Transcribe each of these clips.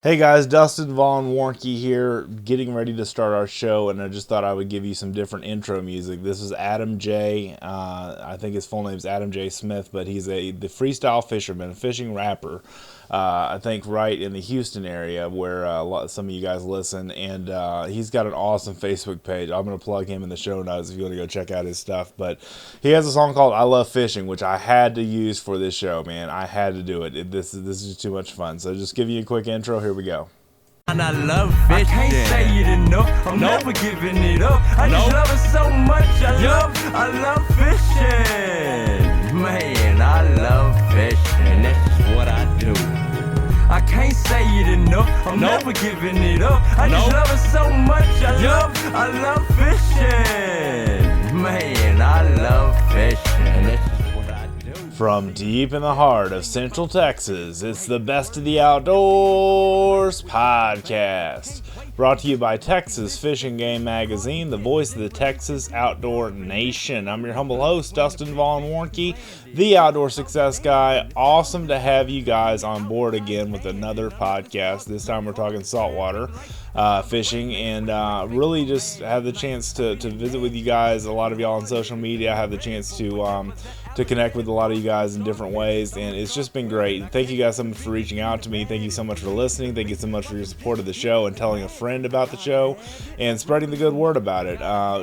Hey guys, Dustin Warncke here, getting ready to start our show, and I just thought I would give you some different intro music. This is Adam J. I think his full name is Adam J. Smith, but he's the freestyle fisherman, a fishing rapper. I think right in the Houston area where some of you guys listen, and he's got an awesome Facebook page. I'm going to plug him in the show notes if you want to go check out his stuff. But he has a song called "I Love Fishing," which I had to use for this show. Man, I had to do it. This is just too much fun. So just give you a quick intro. Here we go. And I love fishing. I can't say it enough. I'm never giving it up. I just love it so much. I love fishing. Man, I love fishing. That's what I do. I can't say it enough. I'm never giving it up. I just love it so much. I love fishing. Man, I love fishing. That's what I do. From deep in the heart of Central Texas, it's the Best of the Outdoors podcast. Brought to you by Texas Fishing Game Magazine, the voice of the Texas outdoor nation. I'm your humble host, Dustin Warncke, the outdoor success guy. Awesome to have you guys on board again with another podcast. This time we're talking saltwater fishing, and really just have the chance to visit with you guys. A lot of y'all on social media have the chance to connect with a lot of you guys in different ways, and it's just been great. Thank you guys so much for reaching out to me. Thank you so much for listening. Thank you so much for your support of the show and telling a friend about the show and spreading the good word about it.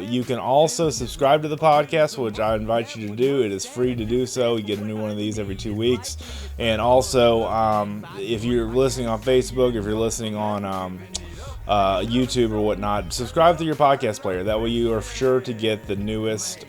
You can also subscribe to the podcast, which I invite you to do. It is free to do so. You get a new one of these every 2 weeks. And also, if you're listening on Facebook, if you're listening on YouTube or whatnot, subscribe to your podcast player. That way you are sure to get the newest,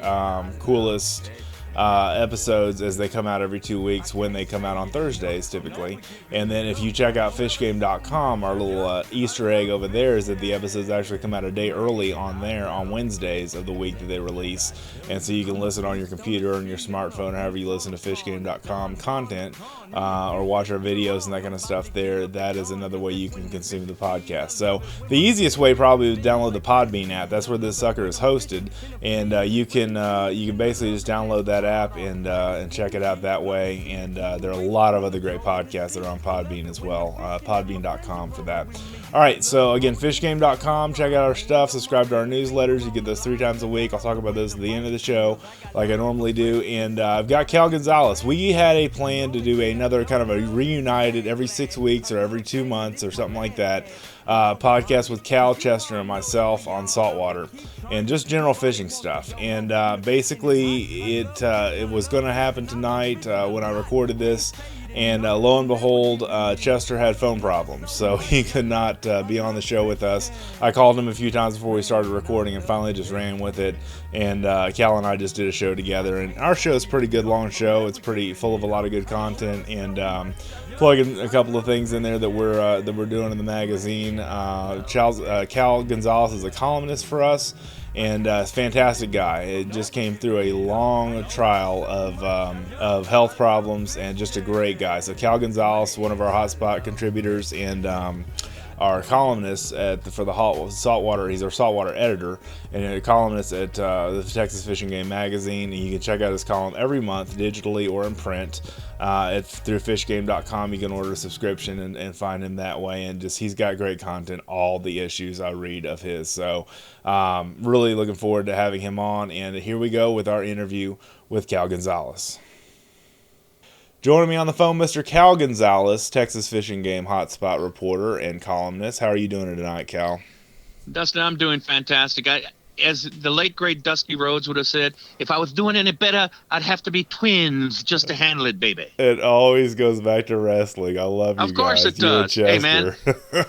coolest episodes as they come out every 2 weeks, when they come out on Thursdays typically. And then if you check out fishgame.com, our little Easter egg over there is that the episodes actually come out a day early on there on Wednesdays of the week that they release. And so you can listen on your computer or on your smartphone, however you listen to fishgame.com content, or watch our videos and that kind of stuff there. That is another way you can consume the podcast. So the easiest way probably is download the Podbean app. That's where this sucker is hosted, and you can basically just download that app and check it out that way. And there are a lot of other great podcasts that are on Podbean as well. Podbean.com for that. All right, so again, fishgame.com. Check out our stuff. Subscribe to our newsletters. You get those 3 times a week. I'll talk about those at the end of the show, like I normally do. And I've got Cal Gonzales. We had a plan to do another kind of a reunited every 6 weeks or every 2 months or something like that podcast with Cal, Chester, and myself on saltwater and just general fishing stuff. And basically, it was going to happen tonight when I recorded this. And lo and behold, Chester had phone problems, so he could not be on the show with us. I called him a few times before we started recording and finally just ran with it. And Cal and I just did a show together. And our show is a pretty good long show. It's pretty full of a lot of good content, and plugging a couple of things in there that we're doing in the magazine. Cal Gonzales is a columnist for us, and a fantastic guy. It just came through a long trial of health problems, and just a great guy. So Cal Gonzales, one of our hotspot contributors, and our columnist for the Saltwater. He's our saltwater editor and a columnist at the Texas Fishing Game Magazine. And you can check out his column every month, digitally or in print, through fishgame.com. You can order a subscription and find him that way. And just, he's got great content, all the issues I read of his. So really looking forward to having him on. And here we go with our interview with Cal Gonzales. Joining me on the phone, Mr. Cal Gonzales, Texas Fishing Game hotspot reporter and columnist. How are you doing tonight, Cal? Dustin, I'm doing fantastic. As the late, great Dusty Rhodes would have said, if I was doing any better, I'd have to be twins just to handle it, baby. It always goes back to wrestling. I love you guys. Of course it does. Hey, man,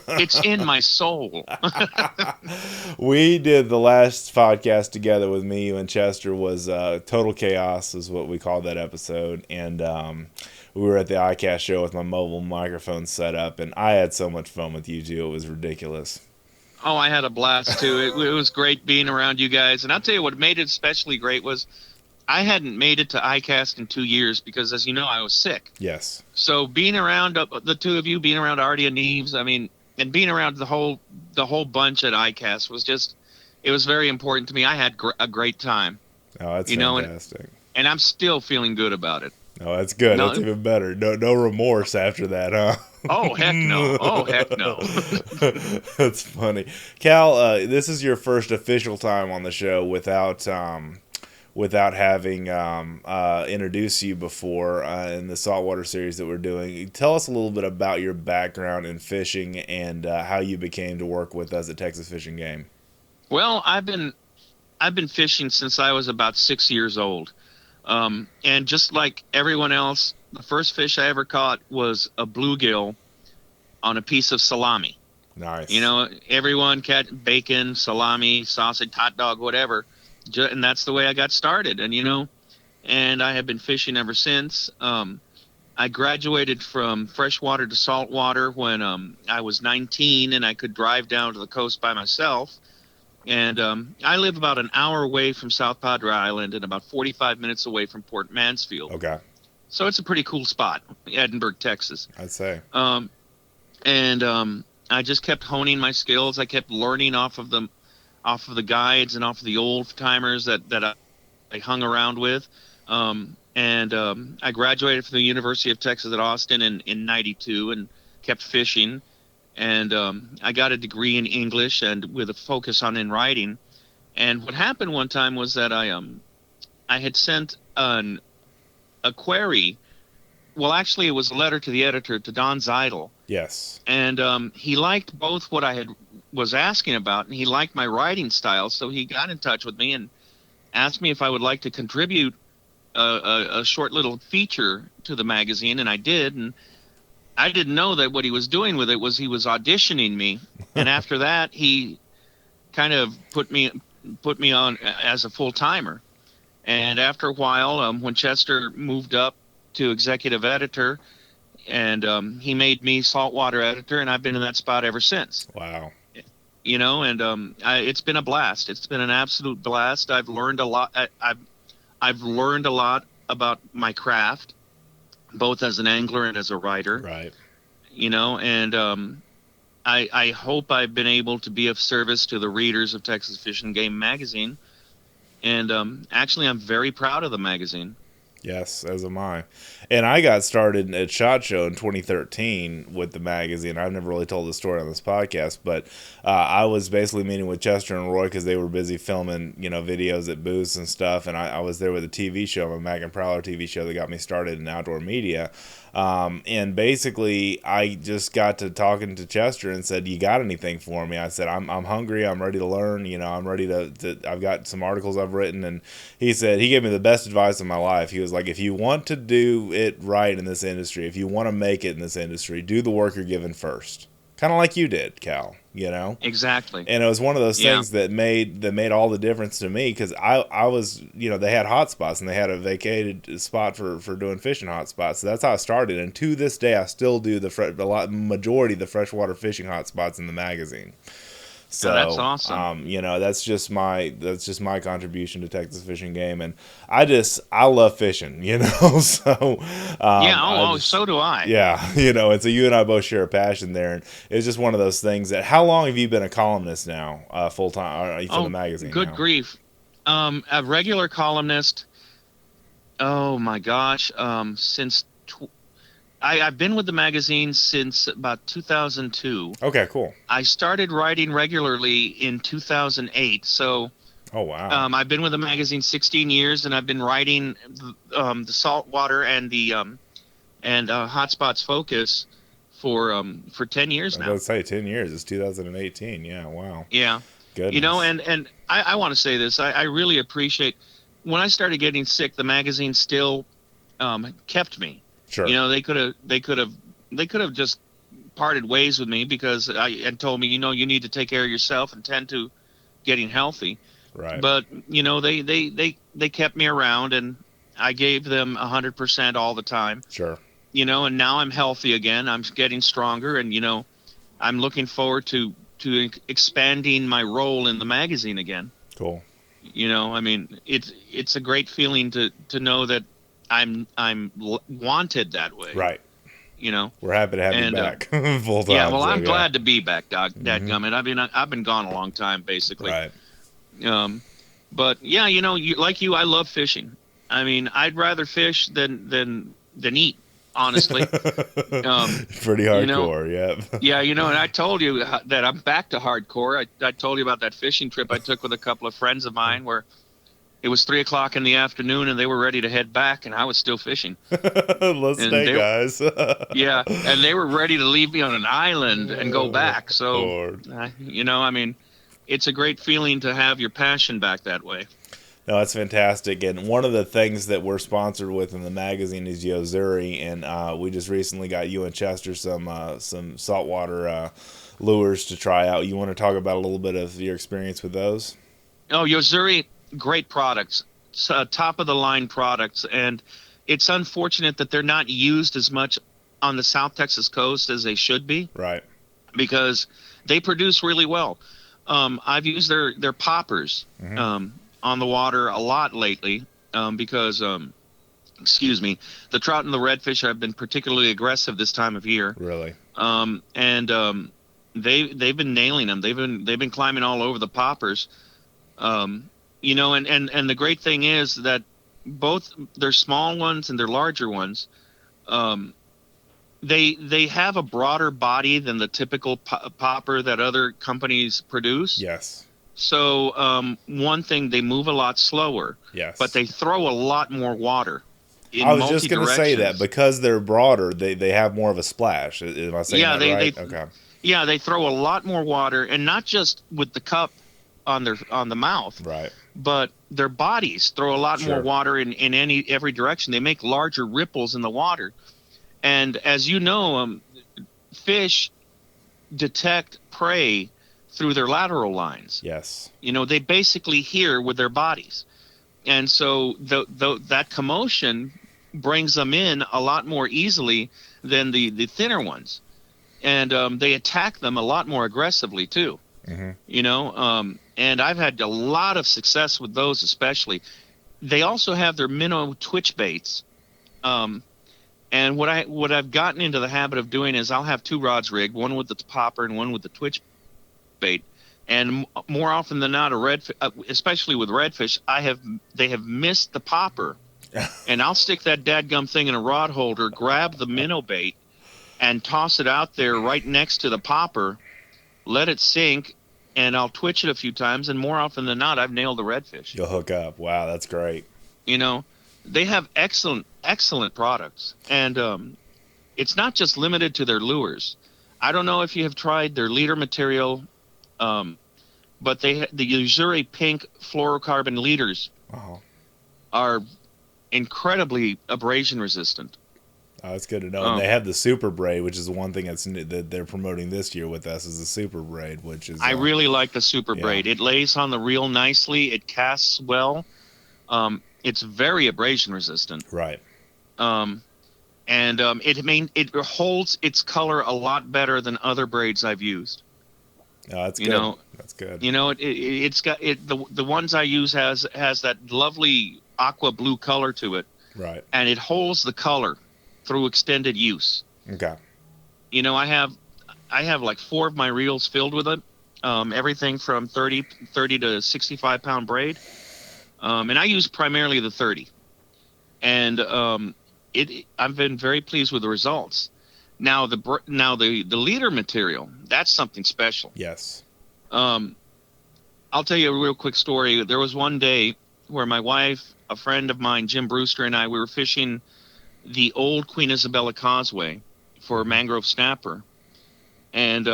it's in my soul. We did the last podcast together with me, you, and Chester was Total Chaos is what we called that episode. And we were at the iCast show with my mobile microphone set up, and I had so much fun with you two. It was ridiculous. Oh, I had a blast, too. It was great being around you guys. And I'll tell you what made it especially great was I hadn't made it to iCast in 2 years because, as you know, I was sick. Yes. So being around the two of you, being around Artie and Neves, and being around the whole bunch at iCast was just, it was very important to me. I had a great time. Oh, that's fantastic. And I'm still feeling good about it. Oh, that's good. That's even better. No remorse after that, huh? Oh heck no! Oh heck no! That's funny. Cal, this is your first official time on the show without having introduced you before in the saltwater series that we're doing. Tell us a little bit about your background in fishing and how you became to work with us at Texas Fish and Game. Well, I've been fishing since I was about 6 years old, and just like everyone else, the first fish I ever caught was a bluegill on a piece of salami. Nice. You know, everyone catch bacon, salami, sausage, hot dog, whatever. And that's the way I got started. And, and I have been fishing ever since. I graduated from freshwater to saltwater when I was 19 and I could drive down to the coast by myself. And I live about an hour away from South Padre Island and about 45 minutes away from Port Mansfield. Okay. So it's a pretty cool spot, Edinburgh, Texas. I'd say. And I just kept honing my skills. I kept learning off of the guides and off of the old timers that I hung around with. I graduated from the University of Texas at Austin in 92 and kept fishing. And I got a degree in English and with a focus in writing. And what happened one time was that I had sent a query. Well, actually, it was a letter to the editor, to Don Zeidel. Yes. And he liked both what I was asking about, and he liked my writing style. So he got in touch with me and asked me if I would like to contribute a short little feature to the magazine, and I did. And I didn't know that what he was doing with it was he was auditioning me. And after that, he kind of put me on as a full timer. And after a while, when Chester moved up to executive editor, and he made me saltwater editor, and I've been in that spot ever since. Wow. And it's been a blast. It's been an absolute blast. I've learned a lot. I've learned a lot about my craft, both as an angler and as a writer. Right. And I hope I've been able to be of service to the readers of Texas Fish and Game magazine. And actually, I'm very proud of the magazine. Yes, as am I. And I got started at SHOT Show in 2013 with the magazine. I've never really told the story on this podcast, but I was basically meeting with Chester and Roy because they were busy filming, videos at booths and stuff. And I was there with a TV show, a Mag and Prowler TV show that got me started in outdoor media. And basically, I just got to talking to Chester and said, "You got anything for me?" I said, "I'm hungry. I'm ready to learn. I'm ready to. I've got some articles I've written." And he said he gave me the best advice of my life. He was like, "If you want to do it right in this industry, if you want to make it in this industry, do the work you're given first." Kind of like you did, Cal. Exactly. And it was one of those things that made all the difference to me, because I was, they had hot spots and they had a vacated spot for doing fishing hot spots. So that's how I started. And to this day, I still do the majority of the freshwater fishing hot spots in the magazine. So that's awesome. That's just my contribution to Texas Fish and Game, and I love fishing, so so do I. Yeah, and so you and I both share a passion there, and it's just one of those things that. How long have you been a columnist now, full time, for the magazine? Good now? Grief, a regular columnist. Oh my gosh, since. I've been with the magazine since about 2002. Okay, cool. I started writing regularly in 2008. So, oh wow. I've been with the magazine 16 years, and I've been writing the saltwater and the Hotspots Focus for 10 years now. I was going to say 10 years. It's 2018. Yeah, wow. Yeah. Goodness. And I want to say this. I really appreciate when I started getting sick. The magazine still kept me. Sure. They could have just parted ways with me because and told me, you need to take care of yourself and tend to getting healthy. Right. But they kept me around, and I gave them 100% all the time. Sure. And now I'm healthy again. I'm getting stronger, and I'm looking forward to expanding my role in the magazine again. Cool. It's a great feeling to know that I'm wanted that way. Right. We're happy to have you back full time. Yeah, well, I'm glad to be back, Doc. Dadgummit. I've been gone a long time, basically. Right. But yeah, like you, I love fishing. I'd rather fish than eat. honestly. Pretty You know, hardcore, yeah. yeah, and I told you that I'm back to hardcore. I told you about that fishing trip I took with a couple of friends of mine where it was 3 o'clock in the afternoon and they were ready to head back and I was still fishing. Let's And stay, guys. yeah, and they were ready to leave me on an island and go back. So, Lord. I mean, it's a great feeling to have your passion back that way. No, that's fantastic. And one of the things that we're sponsored with in the magazine is Yozuri, and we just recently got you and Chester some saltwater lures to try out. You want to talk about a little bit of your experience with those? Oh, Yozuri, great products, top of the line products, and it's unfortunate that they're not used as much on the South Texas coast as they should be. Right. Because they produce really well. I've used their poppers. On the water a lot lately because, excuse me, the trout and the redfish have been particularly aggressive this time of year. Really? They've been nailing them. They've been climbing all over the poppers. And the great thing is that both their small ones and their larger ones, they have a broader body than the typical popper that other companies produce. Yes. So one thing, they move a lot slower. Yes. But they throw a lot more water. I was just going to say that because they're broader, they have more of a splash. Am I saying that right? Okay. Yeah, they throw a lot more water, and not just with the cup on the mouth. Right. But their bodies throw a lot Sure. more water in every direction. They make larger ripples in the water, and as you know, fish detect prey through their lateral lines. Yes. They basically hear with their bodies. And so that commotion brings them in a lot more easily than the thinner ones. And they attack them a lot more aggressively too. And I've had a lot of success with those especially. They also have their minnow twitch baits. And what I've gotten into the habit of doing is I'll have two rods rigged, one with the popper and one with the twitch bait, and more often than not, especially with redfish, they have missed the popper, and I'll stick that dadgum thing in a rod holder, grab the minnow bait, and toss it out there right next to the popper, let it sink, and I'll twitch it a few times, and more often than not, I've nailed the redfish. You'll hook up. Wow, that's great. They have excellent products, and it's not just limited to their lures. I don't know if you have tried their leader material. But the Yozuri pink fluorocarbon leaders are incredibly abrasion resistant. Oh, that's good to know. And they have the super braid, which is the one thing that they're promoting this year with us, is the super braid, which is. I really like the super braid. It lays on the reel nicely. It casts well. It's very abrasion resistant. Right. It holds its color a lot better than other braids I've used. Oh, that's good. That's good. It's got the ones I use has that lovely aqua blue color to it. Right. And it holds the color through extended use. Okay. I have like 4 of my reels filled with it. Everything from 30 to 65 pound braid. And I use primarily the 30. And I've been very pleased with the results. Now the leader material, that's something special. Yes. I'll tell you a real quick story. There was one day where my wife, a friend of mine, Jim Brewster, and I, we were fishing the old Queen Isabella Causeway for mangrove snapper. And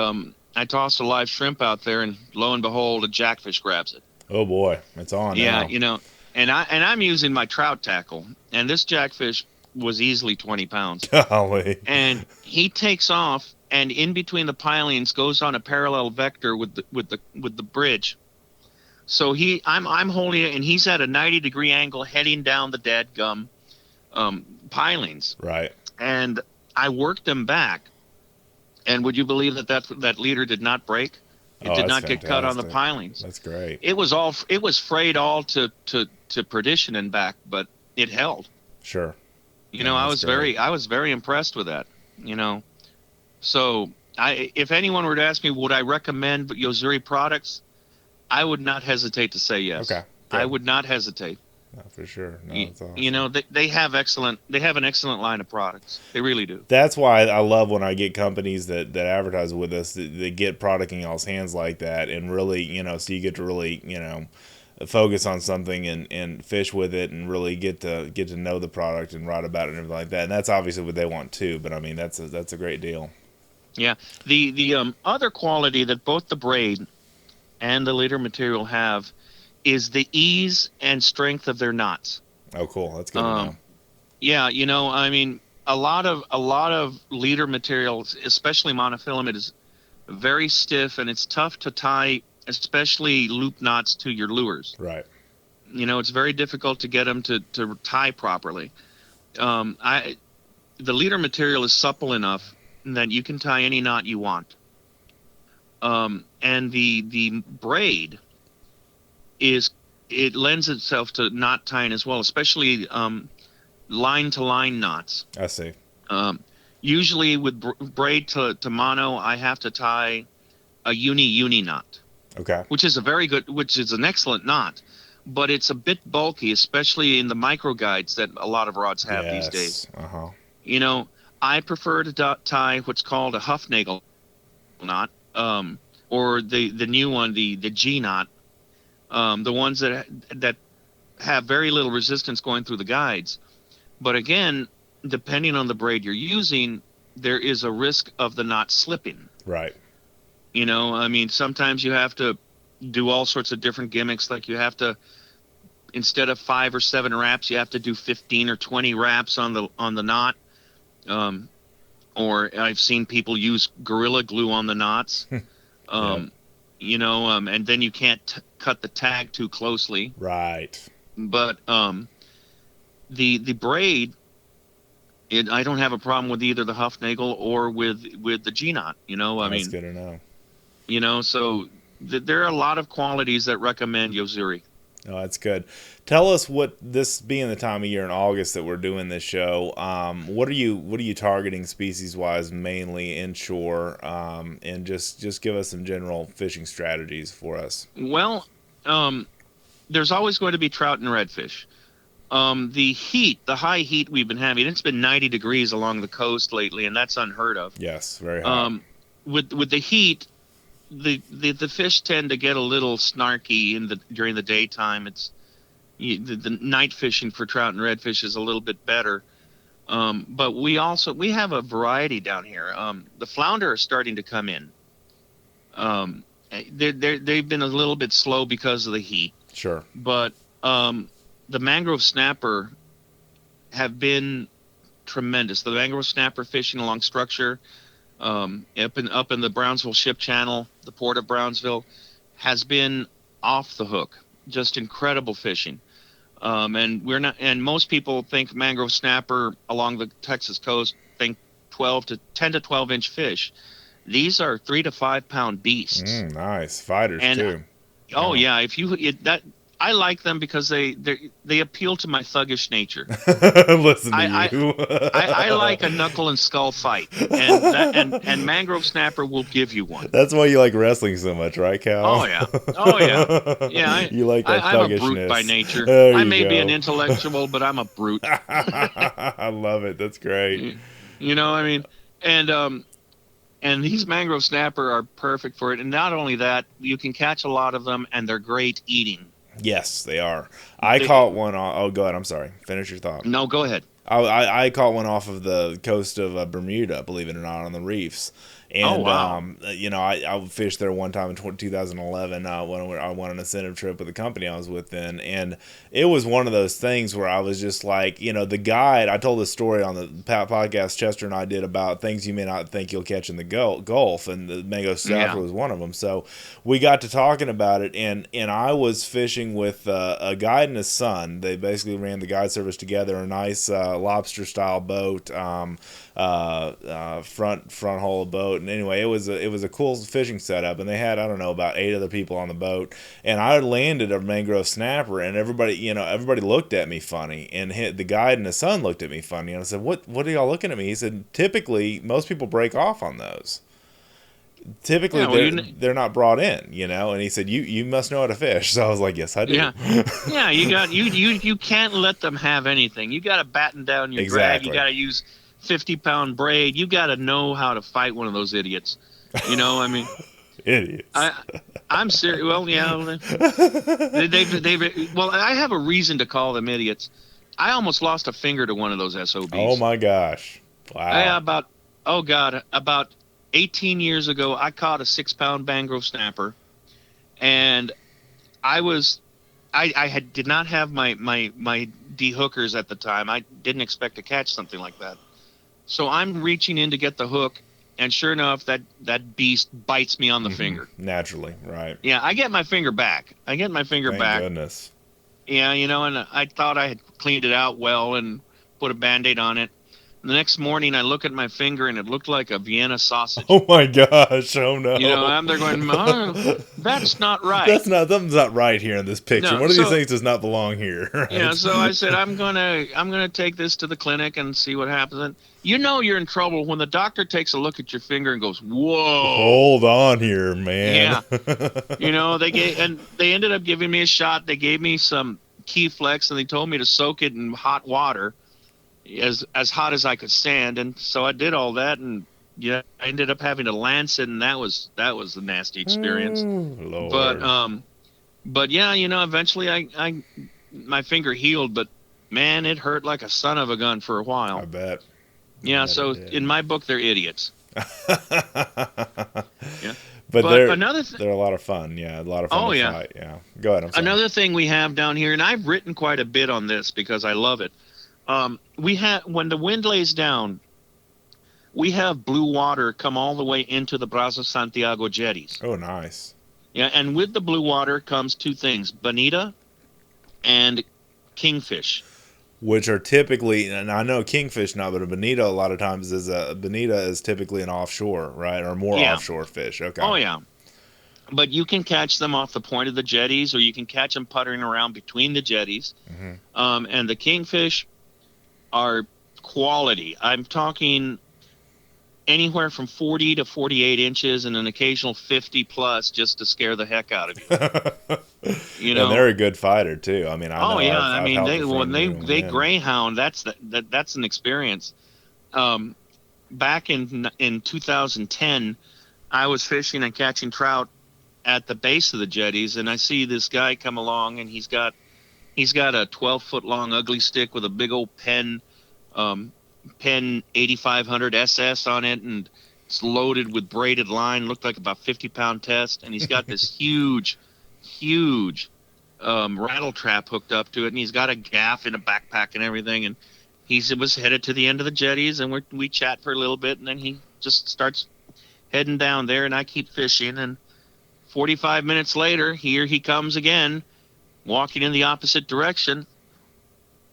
I tossed a live shrimp out there, and lo and behold, a jackfish grabs it. Oh boy, it's on. Yeah, now. and I'm using my trout tackle, and this jackfish was easily 20 pounds. Golly. And he takes off, and in between the pilings goes on a parallel vector with the bridge. So I'm holding it, and he's at a 90-degree angle heading down the dadgum pilings. Right. And I worked him back, and would you believe that leader did not break? It did not get cut on the pilings. That's great. It was frayed all to perdition and back, but it held. Sure. I was very impressed with that. So if anyone were to ask me, would I recommend Yozuri products? I would not hesitate to say yes. Okay. Good. I would not hesitate. No, for sure. No, it's awesome. You know, they have an excellent line of products. They really do. That's why I love when I get companies that advertise with us that get product in y'all's hands like that, and really, you know, so you get to really, you know, focus on something and fish with it, and really get to know the product and write about it and everything like that. And that's obviously what they want too. But I mean, that's a great deal. Yeah. The other quality that both the braid and the leader material have is the ease and strength of their knots. Oh, cool. That's good to know. Yeah, you know, I mean, a lot of leader materials, especially monofilament, is very stiff, and it's tough to tie, especially loop knots to your lures. Right. You know, it's very difficult to get them to tie properly. The leader material is supple enough that you can tie any knot you want. And the braid it lends itself to knot tying as well, especially line to line knots. I see. Usually with braid to mono, I have to tie a uni knot. Okay. Which is an excellent knot, but it's a bit bulky, especially in the micro guides that a lot of rods have these days. Uh-huh. You know, I prefer to tie what's called a Huffnagel knot, or the new one, the G knot. The ones that have very little resistance going through the guides. But again, depending on the braid you're using, there is a risk of the knot slipping. Right. You know, I mean, sometimes you have to do all sorts of different gimmicks. Like you have to, instead of 5 or 7 wraps, you have to do 15 or 20 wraps on the knot. Or I've seen people use Gorilla Glue on the knots. Yeah. You know, and then you can't cut the tag too closely. Right. But the braid, I don't have a problem with either the Huffnagel or with the G-knot. You know, I mean, that's good to know. You know, so there are a lot of qualities that recommend Yo-Zuri. Oh, that's good. Tell us, what, this being the time of year in August that we're doing this show, what are you targeting species wise, mainly inshore, and just give us some general fishing strategies for us. Well, there's always going to be trout and redfish. The high heat we've been having, it's been 90 degrees along the coast lately, and that's unheard of. Yes, very hot. With the heat, the fish tend to get a little snarky during the daytime. The night fishing for trout and redfish is a little bit better. But we have a variety down here. The flounder are starting to come in. They've been a little bit slow because of the heat. Sure. But the mangrove snapper have been tremendous. The mangrove snapper fishing along structure, up in the Brownsville Ship Channel, the port of Brownsville, has been off the hook. Just incredible fishing. And most people think mangrove snapper along the Texas coast think 10 to 12 inch fish. These are 3 to 5 pound beasts. Nice fighters too. Oh yeah, I like them because they appeal to my thuggish nature. Listen to you. I like a knuckle and skull fight, and mangrove snapper will give you one. That's why you like wrestling so much, right, Cal? Oh yeah, yeah. You like that I'm thuggishness. a brute by nature. I may be an intellectual, but I'm a brute. I love it. That's great. You know, I mean, and these mangrove snapper are perfect for it. And not only that, you can catch a lot of them, and they're great eating. Yes, they are. I caught one. Oh, go ahead. I'm sorry. Finish your thought. No, go ahead. I caught one off of the coast of Bermuda, believe it or not, on the reefs. And, oh, wow. You know, I fished there one time in 2011 when I went on an incentive trip with the company I was with then. And it was one of those things where I was just like, you know, the guide, I told this story on the podcast Chester and I did about things you may not think you'll catch in the Gulf, and the mangrove snapper was one of them. So we got to talking about it, and I was fishing with a guide and his son. They basically ran the guide service together, a nice lobster-style boat, front hull boat. And anyway, it was a cool fishing setup, and they had, I don't know, about 8 other people on the boat, and I landed a mangrove snapper, and everybody looked at me funny, and the guide and his son looked at me funny, and I said, what are y'all looking at me? He said, typically most people break off on those. typically Yeah, well, they're not brought in, and he said, you must know how to fish. So I was like, yes, I do. yeah, yeah. You can't let them have anything. You got to batten down your drag. You Exactly. got to use 50-pound braid. You got to know how to fight one of those idiots. I mean, Idiots. I'm serious. Well, yeah, well, I have a reason to call them idiots. I almost lost a finger to one of those SOBs. Oh my gosh. Wow. About 18 years ago, I caught a 6-pound mangrove snapper, and I did not have my dehookers at the time. I didn't expect to catch something like that. So I'm reaching in to get the hook, and sure enough, that beast bites me on the finger. Naturally, right. Yeah, I get my finger back. Thank Goodness. Yeah, and I thought I had cleaned it out well and put a Band-Aid on it. The next morning, I look at my finger, and it looked like a Vienna sausage. Oh my gosh! Oh no! I'm there going, that's not right. Something's not right here in this picture. No, One of these things does not belong here. Right? Yeah, so I said I'm gonna take this to the clinic and see what happens. And you're in trouble when the doctor takes a look at your finger and goes, "Whoa, hold on here, man." Yeah, they ended up giving me a shot. They gave me some Keyflex, and they told me to soak it in hot water, as hot as I could stand. And so I did all that, and I ended up having to lance it, and that was a nasty experience. Lord. But yeah, eventually I my finger healed, but man, it hurt like a son of a gun for a while. I bet. Yeah, so in my book, they're idiots. Yeah. But they're a lot of fun. Yeah, a lot of fun to fight. Yeah. Go ahead. I'm sorry. Another thing we have down here, and I've written quite a bit on this because I love it. We have, when the wind lays down, we have blue water come all the way into the Brazos Santiago jetties. Oh, nice. Yeah, and with the blue water comes two things: bonita and kingfish. Which are typically, and I know kingfish not, but a bonita a lot of times is typically an offshore, right, or more offshore fish. Okay. Oh yeah, but you can catch them off the point of the jetties, or you can catch them puttering around between the jetties. Mm-hmm. And the kingfish are quality. I'm talking anywhere from 40 to 48 inches and an occasional 50 plus just to scare the heck out of you. And they're a good fighter too. I mean, they greyhound. That's an experience. Back in 2010, I was fishing and catching trout at the base of the jetties, and I see this guy come along, and he's got a 12-foot long ugly stick with a big old Penn 8500 SS on it, and it's loaded with braided line, looked like about 50-pound test, and he's got this huge rattle trap hooked up to it, and he's got a gaff in a backpack and everything, and he was headed to the end of the jetties, and we chat for a little bit, and then he just starts heading down there, and I keep fishing, and 45 minutes later, here he comes again, walking in the opposite direction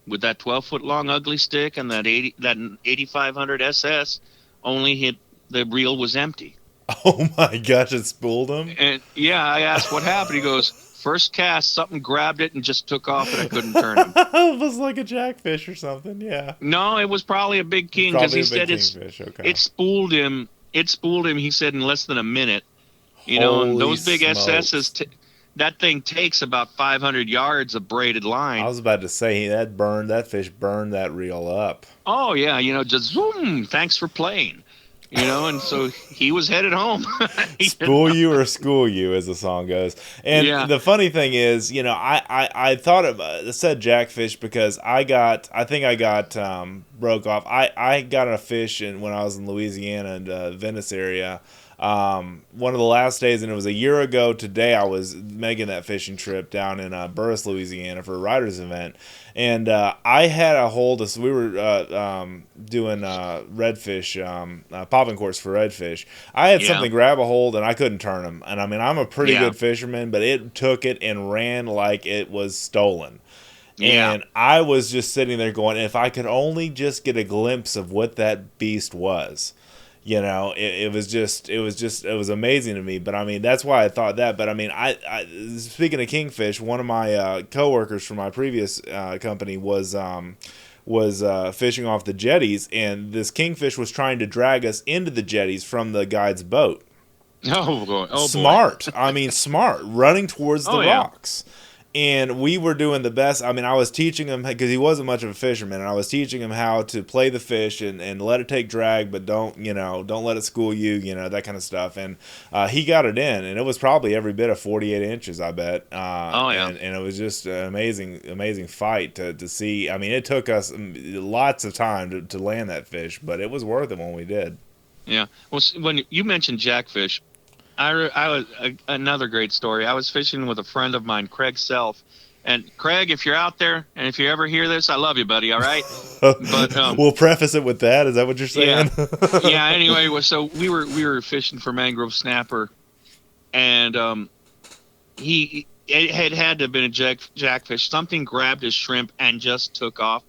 with that 12-foot long ugly stick and that 8500 SS, only the reel was empty. Oh my gosh, it spooled him? And yeah, I asked what happened. He goes, first cast, something grabbed it and just took off, and I couldn't turn him. It was like a jackfish or something, yeah. No, it was probably a big king, because he said it spooled him. It spooled him, he said, in less than a minute. And those big SSs, that thing takes about 500 yards of braided line. I was about to say, that fish burned that reel up. Oh, yeah, just zoom, thanks for playing. And so he was headed home. Spool you or school you, as the song goes. And the funny thing is, I thought it said jackfish because I think I got broke off. I got a fish when I was in Louisiana and Venice area. One of the last days, and it was a year ago today, I was making that fishing trip down in Burris, Louisiana for a writer's event, and I had a hold of, so we were doing redfish, popping course for redfish. I had something grab a hold, and I couldn't turn them, and I mean, I'm a pretty good fisherman, but it took it and ran like it was stolen. And I was just sitting there going, if I could only just get a glimpse of what that beast was. It was amazing to me. But I mean, that's why I thought that. But I mean, I speaking of kingfish, one of my coworkers from my previous company was fishing off the jetties, and this kingfish was trying to drag us into the jetties from the guide's boat. Oh boy! Oh Smart. I mean, smart. Running towards the Oh, yeah. rocks. And we were doing the best. I mean, I was teaching him, because he wasn't much of a fisherman, and I was teaching him how to play the fish and let it take drag, but don't let it school you, that kind of stuff. And he got it in, and it was probably every bit of 48 inches, I bet. Oh, yeah. And it was just an amazing fight to see. I mean, it took us lots of time to land that fish, but it was worth it when we did. Yeah. Well, when you mentioned jackfish, I was another great story. I was fishing with a friend of mine, Craig Self. And Craig, if you're out there and if you ever hear this, I love you, buddy. All right. But we'll preface it with that. Is that what you're saying? Yeah. Anyway, so we were fishing for mangrove snapper, and it had to have been a jackfish. Something grabbed his shrimp and just took off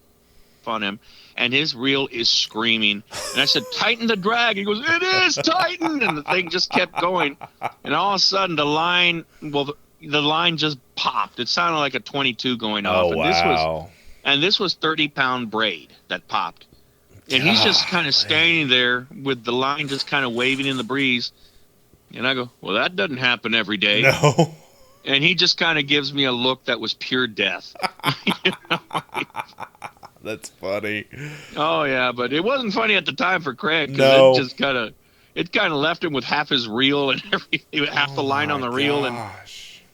on him. And his reel is screaming. And I said, tighten the drag. He goes, it is tightened. And the thing just kept going. And all of a sudden, the line just popped. It sounded like a 22 going off. Oh, wow. This was 30-pound braid that popped. And he's just kind of standing there with the line just kind of waving in the breeze. And I go, well, that doesn't happen every day. No. And he just kind of gives me a look that was pure death. That's funny. Oh yeah, but it wasn't funny at the time for Craig. No. It just kind of left him with half his reel and half the line on the reel, and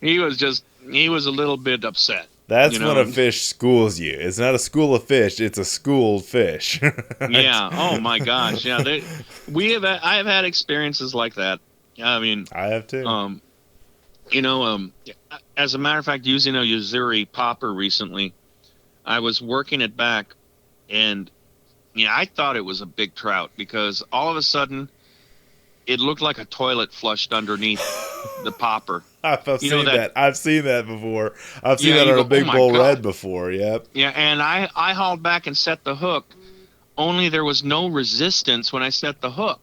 he was a little bit upset. That's when a fish schools you. It's not a school of fish; it's a schooled fish. Yeah. Oh my gosh. Yeah. I have had experiences like that. I mean, I have too. As a matter of fact, using a Uzuri popper recently, I was working it back, and I thought it was a big trout because all of a sudden it looked like a toilet flushed underneath the popper. I've seen that. I've seen that before. I've seen that on a big bull red before. Yep. Yeah, and I hauled back and set the hook, only there was no resistance when I set the hook.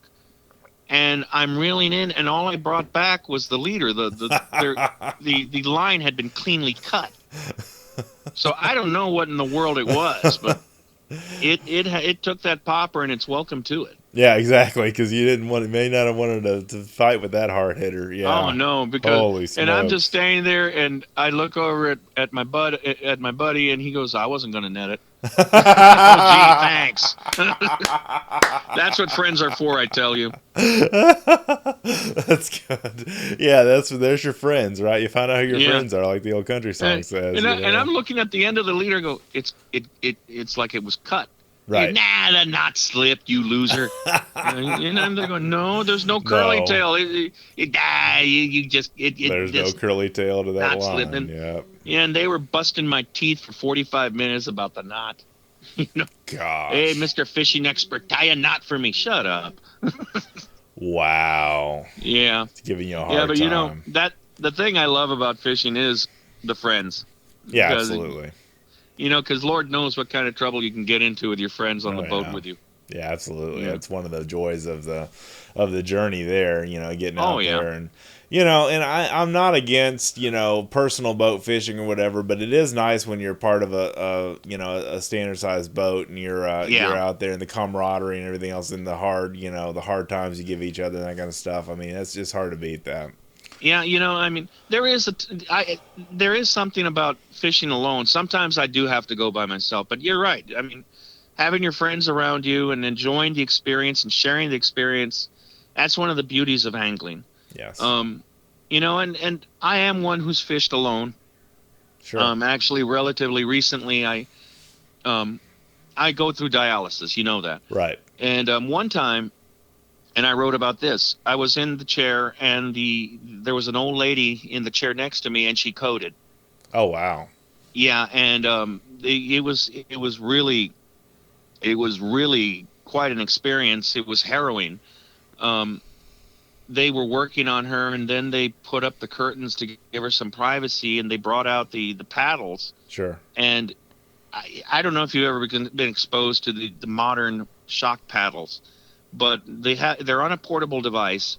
And I'm reeling in, and all I brought back was the leader. The line had been cleanly cut. So I don't know what in the world it was, but it took that popper, and it's welcome to it. Yeah, exactly. Because you may not have wanted to fight with that hard hitter. Yeah. Oh no, because holy smokes. And I'm just standing there, and I look over at my buddy, and he goes, "I wasn't going to net it." Oh, gee, thanks. That's what friends are for, I tell you. That's good. Yeah, there's your friends, right? You find out who your friends are, like the old country song says. And I'm looking at the end of the leader, and go, it's like it was cut. Right. Nah, that knot slipped, you loser. And I'm there going, no, there's no curly tail. There's no curly tail to that line. Slipping. Yep. Yeah, and they were busting my teeth for 45 minutes about the knot. Gosh. Hey, Mr. Fishing Expert, tie a knot for me. Shut up. Wow. Yeah. It's giving you a hard time. The thing I love about fishing is the friends. Yeah, absolutely. Because Lord knows what kind of trouble you can get into with your friends on the boat with you. Yeah, absolutely. Yeah. That's one of the joys of the journey there, getting out there. And and I'm not against, personal boat fishing or whatever, but it is nice when you're part of a standard sized boat and you're out there, and the camaraderie and everything else, and the hard times you give each other and that kind of stuff. I mean, it's just hard to beat that. Yeah, I mean, there is something about fishing alone. Sometimes I do have to go by myself, but you're right. I mean, having your friends around you and enjoying the experience and sharing the experience, that's one of the beauties of angling. Yes. And I am one who's fished alone. Sure. Actually, relatively recently, I go through dialysis. You know that. Right. And one time, and I wrote about this. I was in the chair, and there was an old lady in the chair next to me, and she coded. Oh wow! Yeah, and it was really quite an experience. It was harrowing. They were working on her, and then they put up the curtains to give her some privacy, and they brought out the paddles. Sure. And I don't know if you've ever been exposed to the modern shock paddles. But they're on a portable device,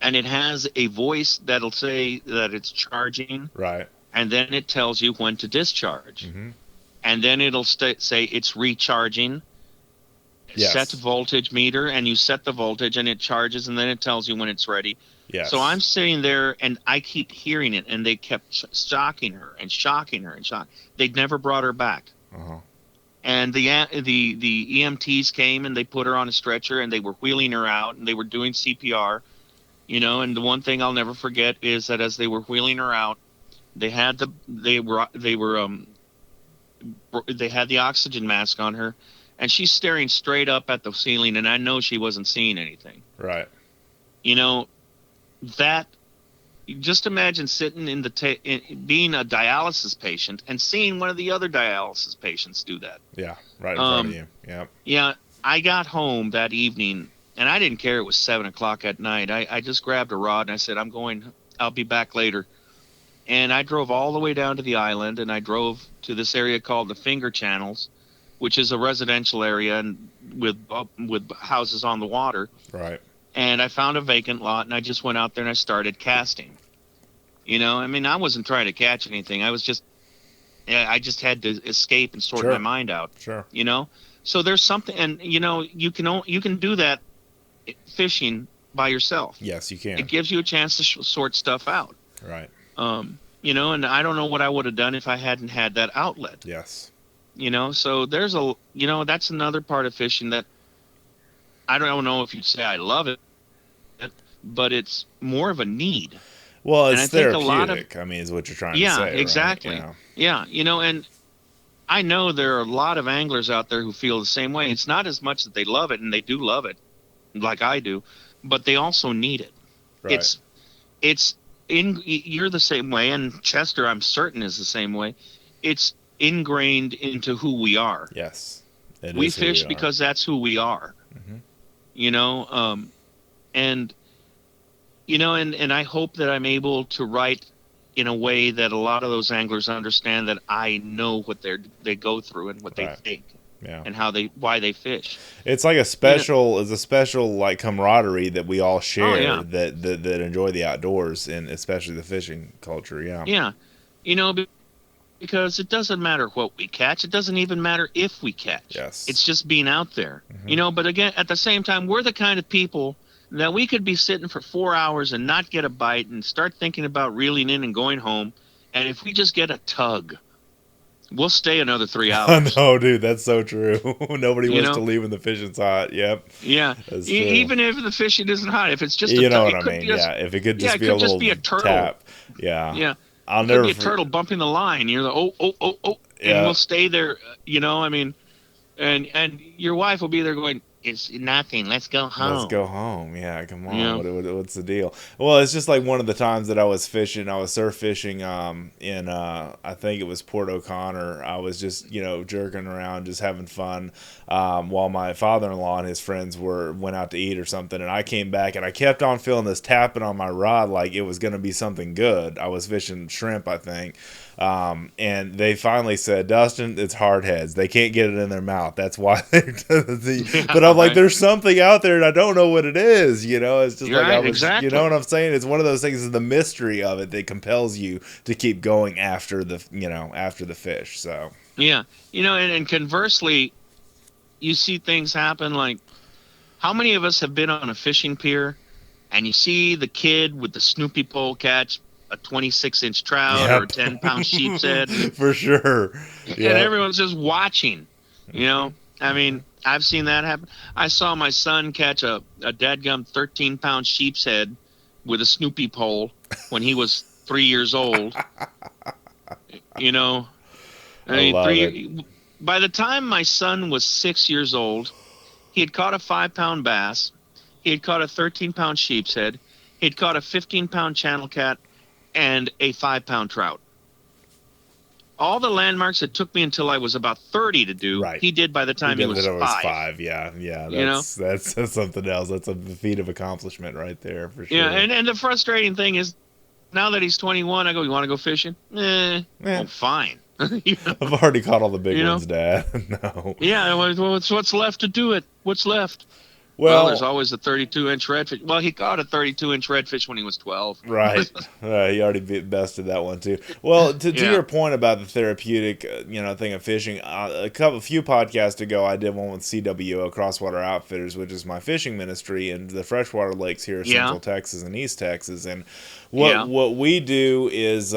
and it has a voice that'll say that it's charging. Right. And then it tells you when to discharge. Mm-hmm. And then it'll say it's recharging. Yes. set voltage meter, and you set the voltage and it charges and then it tells you when it's ready. Yes. So I'm sitting there and I keep hearing it, and they kept shocking her and shocking her and shocking. They'd never brought her back. Uh-huh. And the EMTs came and they put her on a stretcher and they were wheeling her out and they were doing CPR, you know. And the one thing I'll never forget is that as they were wheeling her out, they had they had the oxygen mask on her, and she's staring straight up at the ceiling, and I know she wasn't seeing anything. Right. You know, that, just imagine sitting in being a dialysis patient and seeing one of the other dialysis patients do that. Yeah, right in front of you. Yeah. Yeah, I got home that evening, and I didn't care it was 7 o'clock at night. I just grabbed a rod and I said, I'll be back later. And I drove all the way down to the island, and I drove to this area called the Finger Channels, which is a residential area and with houses on the water. Right. And I found a vacant lot, and I just went out there and I started casting. You know, I mean, I wasn't trying to catch anything. I just had to escape and sort my mind out. Sure. You know, so there's something, and you know, you can do that fishing by yourself. Yes, you can. It gives you a chance to sort stuff out. Right. You know, and I don't know what I would have done if I hadn't had that outlet. Yes. You know, so that's another part of fishing that I don't know if you'd say I love it, but it's more of a need. Well, it's and I think therapeutic, is what you're trying to say. Yeah, exactly. Right? Yeah, you know, and I know there are a lot of anglers out there who feel the same way. It's not as much that they love it, and they do love it, like I do, but they also need it. Right. You're the same way, and Chester, I'm certain, is the same way. It's ingrained into who we are. Yes. We fish because that's who we are. Mm-hmm. You know, and I hope that I'm able to write in a way that a lot of those anglers understand that I know what they go through and what they think. Yeah. And why they fish. It's like a special like camaraderie that we all share that enjoy the outdoors, and especially the fishing culture. Yeah. Yeah. You know, because it doesn't matter what we catch. It doesn't even matter if we catch. Yes. It's just being out there. Mm-hmm. You know, but again, at the same time, we're the kind of people that we could be sitting for 4 hours and not get a bite and start thinking about reeling in and going home. And if we just get a tug, we'll stay another 3 hours. No, dude, that's so true. Nobody wants to leave when the fishing's hot. Yep. Yeah. Even if the fishing isn't hot, if it's just you know what I mean? If it could just be a little turtle. Tap. Yeah. Yeah. I'll it never could be a turtle bumping the line. You're like, oh, and we'll stay there. You know, I mean, and your wife will be there going, "It's nothing. Let's go home. Let's go home." Yeah, come on. Yeah. What's the deal? Well, it's just like one of the times that I was fishing. I was surf fishing in I think it was Port O'Connor. I was just jerking around, just having fun, while my father-in-law and his friends went out to eat or something. And I came back and I kept on feeling this tapping on my rod like it was going to be something good. I was fishing shrimp, I think. And they finally said, "Dustin, it's hard heads. They can't get it in their mouth. That's why they're." But I'm like, there's something out there, and I don't know what it is. It's just exactly. You know what I'm saying? It's one of those things. Is the mystery of it that compels you to keep going after the fish. So yeah, and conversely, you see things happen like, how many of us have been on a fishing pier, and you see the kid with the Snoopy pole catch a 26-inch trout or a 10-pound sheep's head. For sure. And everyone's just watching, I mean, I've seen that happen. I saw my son catch a dadgum 13-pound sheep's head with a Snoopy pole when he was 3 years old. By the time my son was 6 years old, he had caught a 5-pound bass. He had caught a 13-pound sheep's head. He'd caught a 15-pound channel cat and a 5-pound trout. All the landmarks it took me until I was about 30 to do, he did by the time he was 5. Yeah. That's something else. That's a feat of accomplishment right there, for sure. Yeah, and the frustrating thing is, now that he's 21, I go, "You want to go fishing?" Oh, fine. I've already caught all the big ones, Dad. No. Yeah, what's left to do it? What's left? Well, there's always a 32-inch redfish. Well, he caught a 32-inch redfish when he was 12. Right. He already bested that one too. Well, to your point about the therapeutic, thing of fishing, a few podcasts ago, I did one with CWO, Crosswater Outfitters, which is my fishing ministry in the freshwater lakes here in Central Texas and East Texas. And what we do is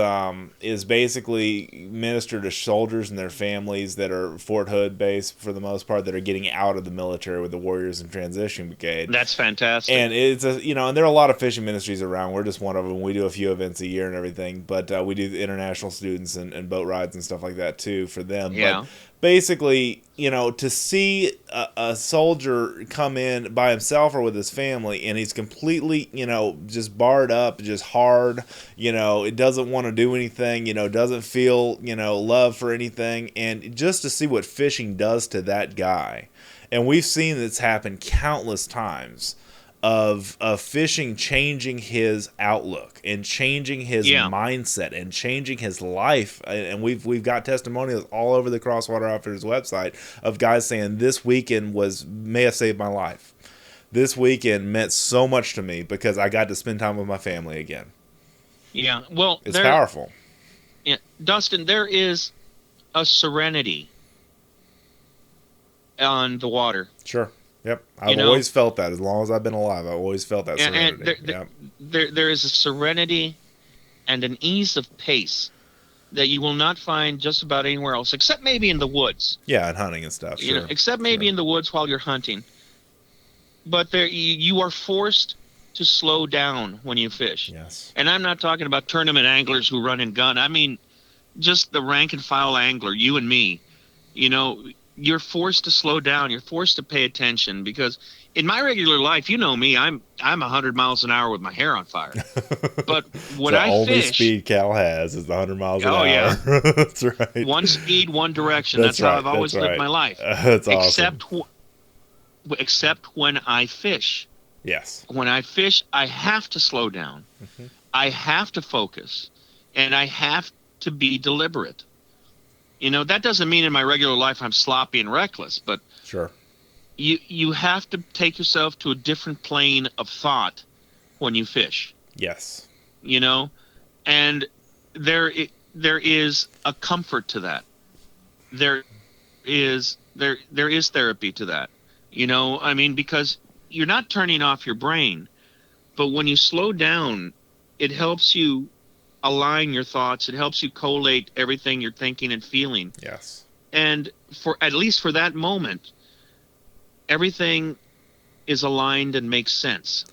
basically minister to soldiers and their families that are Fort Hood based for the most part, that are getting out of the military with the Warriors in Transition Brigade. That's fantastic. And it's and there are a lot of fishing ministries around. We're just one of them. We do a few events a year and everything, but we do international students and boat rides and stuff like that too for them. Yeah. But basically, to see a soldier come in by himself or with his family, and he's completely, just barred up, just hard, it doesn't want to do anything, doesn't feel, love for anything, and just to see what fishing does to that guy. And we've seen this happen countless times of fishing changing his outlook and changing his mindset and changing his life. And we've got testimonials all over the Crosswater Outfitters website of guys saying this weekend may have saved my life. This weekend meant so much to me because I got to spend time with my family again. Yeah, well, it's powerful. Yeah, Dustin, there is a serenity on the water. Sure. Yep. I've always felt that. As long as I've been alive, I've always felt that serenity. And there is a serenity and an ease of pace that you will not find just about anywhere else, except maybe in the woods. Yeah, and hunting and stuff. Sure. Except maybe in the woods while you're hunting. But you are forced to slow down when you fish. Yes. And I'm not talking about tournament anglers who run and gun. I mean, just the rank and file angler, you and me. You're forced to slow down. You're forced to pay attention because in my regular life, me, I'm 100 miles an hour with my hair on fire. But when I fish, the only fish, speed Cal has is 100 miles an hour. Oh yeah, that's right. One speed, one direction. That's how I've always lived my life. That's awesome. Except when I fish. Yes. When I fish, I have to slow down. Mm-hmm. I have to focus, and I have to be deliberate. That doesn't mean in my regular life I'm sloppy and reckless, but sure, you have to take yourself to a different plane of thought when you fish. Yes. And there is a comfort to that. There is therapy to that. Because you're not turning off your brain, but when you slow down, it helps you align your thoughts. It helps you collate everything you're thinking and feeling. Yes. And at least for that moment, everything is aligned and makes sense.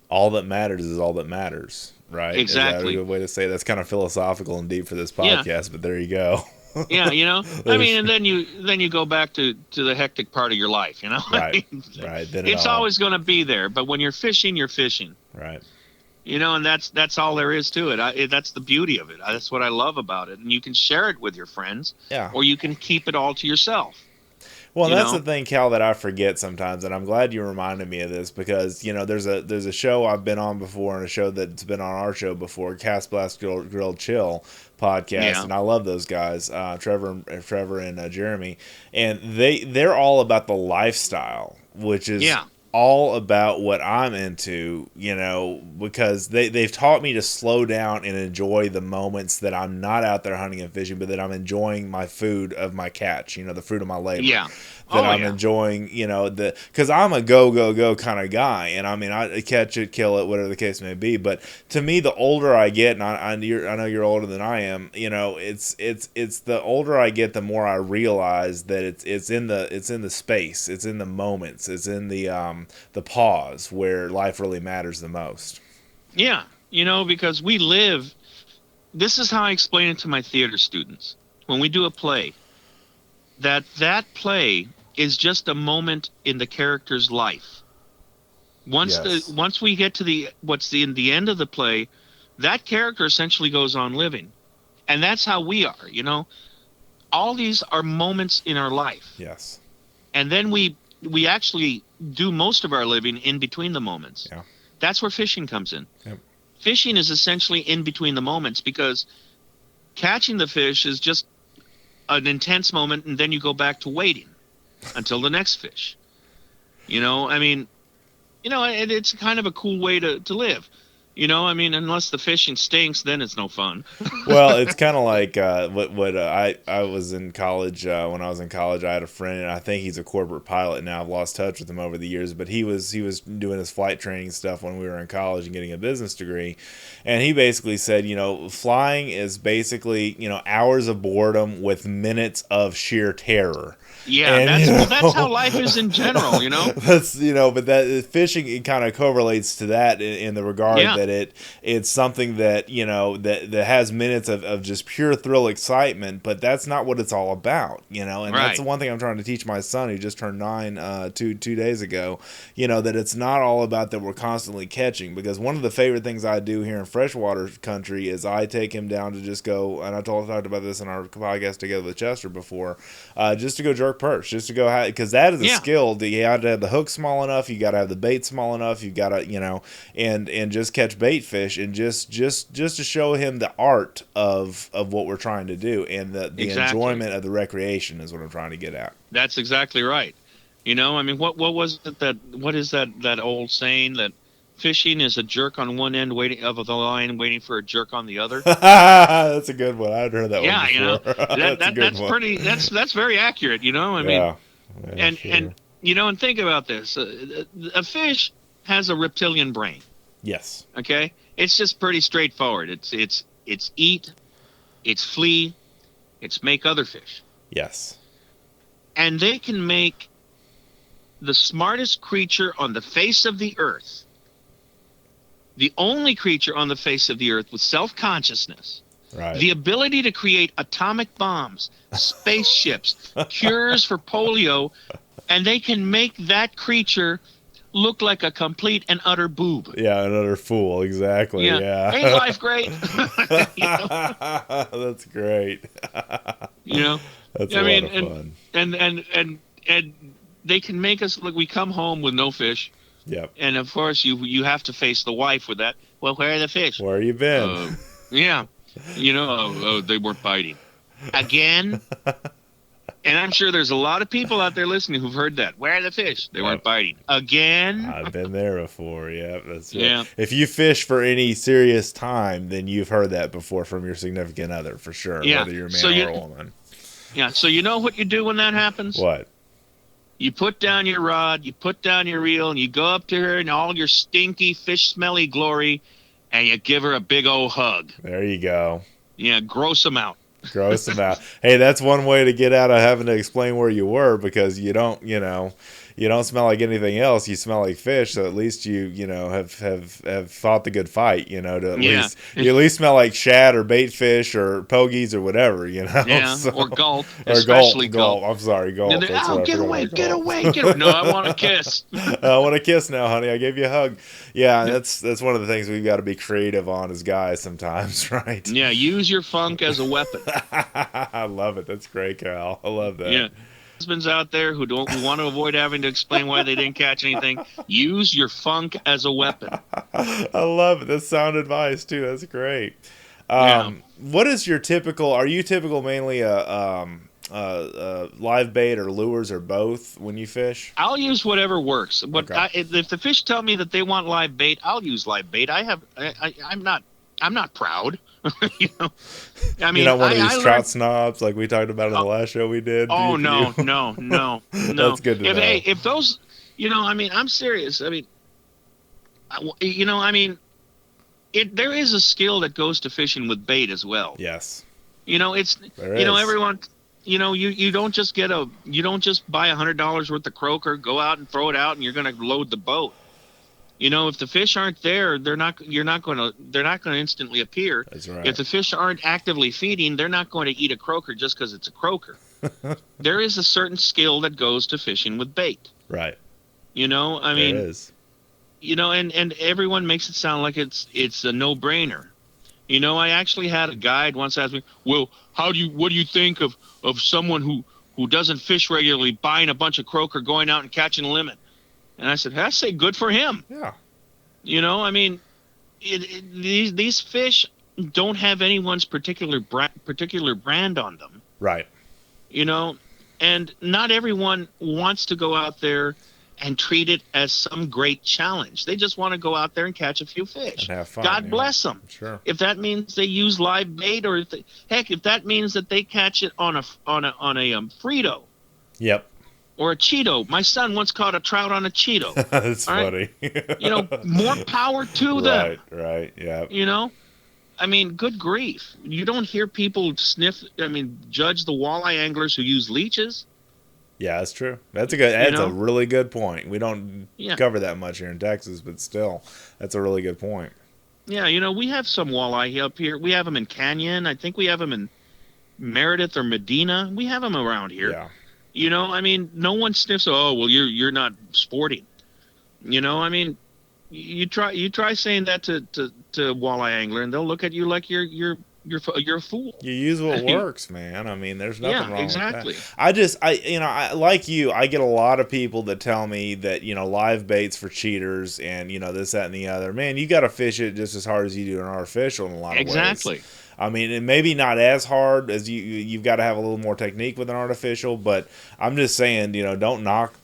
All that matters is all that matters, right? Exactly. Is that a good way to say it? That's kind of philosophical and deep for this podcast, but there you go. Yeah, and then you go back to the hectic part of your life, Right. Right. Then it's always going to be there, but when you're fishing, you're fishing. Right. And that's all there is to it. That's the beauty of it. That's what I love about it. And you can share it with your friends, or you can keep it all to yourself. Well, that's the thing, Cal, that I forget sometimes, and I'm glad you reminded me of this because there's a show I've been on before and a show that's been on our show before, Cast Blast Grilled Chill podcast, and I love those guys, Trevor and Jeremy, and they're all about the lifestyle, which is all about what I'm into, because they've taught me to slow down and enjoy the moments that I'm not out there hunting and fishing, but that I'm enjoying my food of my catch, the fruit of my labor. Yeah. That I'm enjoying, because I'm a go kind of guy, and I catch it, kill it, whatever the case may be. But to me, the older I get, and I know you're older than I am, it's the older I get, the more I realize that it's in the space, it's in the moments, it's in the pause where life really matters the most. Yeah, because we live. This is how I explain it to my theater students when we do a play. That play is just a moment in the character's life. Once we get to the end of the play, that character essentially goes on living, and that's how we are. All these are moments in our life. Yes. And then we actually do most of our living in between the moments. Yeah. That's where fishing comes in. Yep. Fishing is essentially in between the moments because catching the fish is just an intense moment, and then you go back to waiting until the next fish. it's kind of a cool way to live. I mean, unless the fishing stinks, then it's no fun. Well, it's kind of like I was in college. When I was in college, I had a friend, and I think he's a corporate pilot now. I've lost touch with him over the years, but he was doing his flight training stuff when we were in college and getting a business degree. And he basically said, flying is basically, hours of boredom with minutes of sheer terror. Yeah, and, that's how life is in general, That's but that fishing, it kind of correlates to that in the regard that it's something that that has minutes of just pure thrill excitement, but that's not what it's all about, and that's the one thing I'm trying to teach my son, who just turned 9 two days ago, that it's not all about that we're constantly catching, because one of the favorite things I do here in freshwater country is I take him down to just go, and I talked about this in our podcast together with Chester before, just to go jerk perch, just to go, because that is a skill. You have to have the hook small enough, you got to have the bait small enough, you got to and just catch bait fish, and just to show him the art of what we're trying to do, and the enjoyment of the recreation is what I'm trying to get at. That's exactly right. I mean, what is that old saying that fishing is a jerk on one end of the line waiting for a jerk on the other? That's a good one. I've heard that one before. That's very accurate, I mean, and think about this. A fish has a reptilian brain. Yes. Okay? It's just pretty straightforward. It's eat, it's flee, it's make other fish. Yes. And they can make the smartest creature on the face of the earth, the only creature on the face of the earth with self-consciousness, the ability to create atomic bombs, spaceships, cures for polio, and they can make that creature look like a complete and utter boob. Yeah, an utter fool, exactly. Yeah. Ain't life great? That's great. That's a lot of fun. And they can make us look. We come home with no fish. Yep. And of course, you have to face the wife with that. Well, where are the fish? Where you been? They weren't biting again. And I'm sure there's a lot of people out there listening who've heard that. Where are the fish? They weren't biting again. I've been there before. Yeah, that's right. Yeah. If you fish for any serious time, then you've heard that before from your significant other, for sure. Yeah. Whether you're a man or a woman. Yeah. So you know what you do when that happens? What? You put down your rod, you put down your reel, and you go up to her in all your stinky, fish-smelly glory, and you give her a big old hug. There you go. Yeah, gross them out. Gross them out. Hey, that's one way to get out of having to explain where you were, because you don't smell like anything else. You smell like fish, so at least you have fought the good fight. You at least smell like shad or bait fish or pogies or whatever. Yeah, so, or gulp, or especially gulp. I'm sorry, gulp. Get away! No, I want a kiss. I want a kiss now, honey. I gave you a hug. Yeah, that's one of the things we've got to be creative on as guys sometimes, right? Yeah, use your funk as a weapon. I love it. That's great, Cal. I love that. Yeah. Husbands out there who want to avoid having to explain why they didn't catch anything, use your funk as a weapon. I love it. That's sound advice too. That's great. What is your typical? Are you typical mainly live bait or lures or both when you fish? I'll use whatever works. If the fish tell me that they want live bait, I'll use live bait. I'm not proud. I mean, you're not one of these trout snobs like we talked about in the last show we did. Oh no. That's good to know. If those, I mean, I'm serious. I mean, there is a skill that goes to fishing with bait as well. Yes. Everyone. You don't just buy $100 worth of croaker, go out and throw it out, and you're going to load the boat. If the fish aren't there, they're not going to instantly appear. That's right. If the fish aren't actively feeding, they're not going to eat a croaker just because it's a croaker. There is a certain skill that goes to fishing with bait. Right. I mean, there is. And everyone makes it sound like it's a no-brainer. I actually had a guide once ask me, well, what do you think of someone who doesn't fish regularly buying a bunch of croaker, going out and catching a limit? And I said, I say good for him. Yeah. I mean, these fish don't have anyone's particular brand on them. Right. And not everyone wants to go out there and treat it as some great challenge. They just want to go out there and catch a few fish. And have fun. God bless them. Sure. If that means they use live bait, or if that means that they catch it on a Frito. Yep. Or a Cheeto. My son once caught a trout on a Cheeto. That's funny. More power to them. Right, yeah. I mean, good grief. You don't hear people judge the walleye anglers who use leeches. Yeah, that's true. That's a really good point. We don't cover that much here in Texas, but still, that's a really good point. Yeah, we have some walleye up here. We have them in Canyon. I think we have them in Meredith or Medina. We have them around here. Yeah. No one sniffs. Oh, well, you're not sporting. You try saying that to walleye angler, and they'll look at you like you're a fool. You use what works, man. There's nothing wrong exactly. with that. I like you. I get a lot of people that tell me that live baits for cheaters and this, that, and the other. Man, you got to fish it just as hard as you do an artificial in a lot of ways. Exactly. And maybe not as hard as you've got to have a little more technique with an artificial, but I'm just saying, don't knock,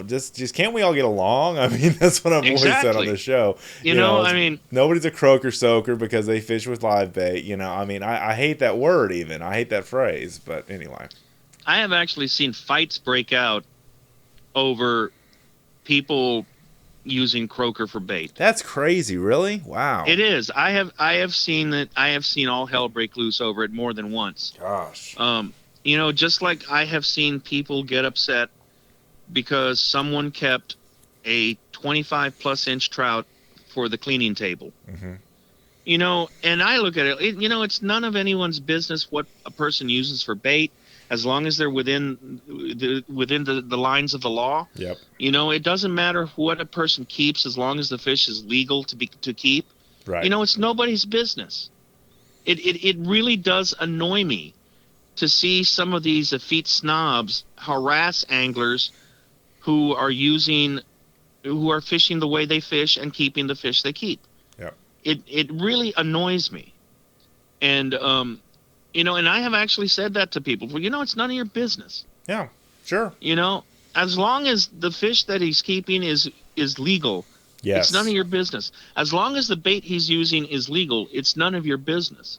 just can't we all get along? That's what I've always said on the show. Nobody's a croaker soaker because they fish with live bait. I hate that word even. I hate that phrase, but anyway. I have actually seen fights break out over people using croaker for bait. That's crazy, really? Wow. It is. I have seen that. I have seen all hell break loose over it more than once. Gosh. Just like I have seen people get upset because someone kept a 25 plus inch trout for the cleaning table. Mm-hmm. And I look at it, it's none of anyone's business what a person uses for bait, as long as they're within the lines of the law. Yep. It doesn't matter what a person keeps as long as the fish is legal to keep. Right. It's nobody's business. It really does annoy me to see some of these effete snobs harass anglers who are fishing the way they fish and keeping the fish they keep. Yep. It really annoys me. And and I have actually said that to people. Well, it's none of your business. Yeah, sure. As long as the fish that he's keeping is legal, yes, it's none of your business. As long as the bait he's using is legal, it's none of your business.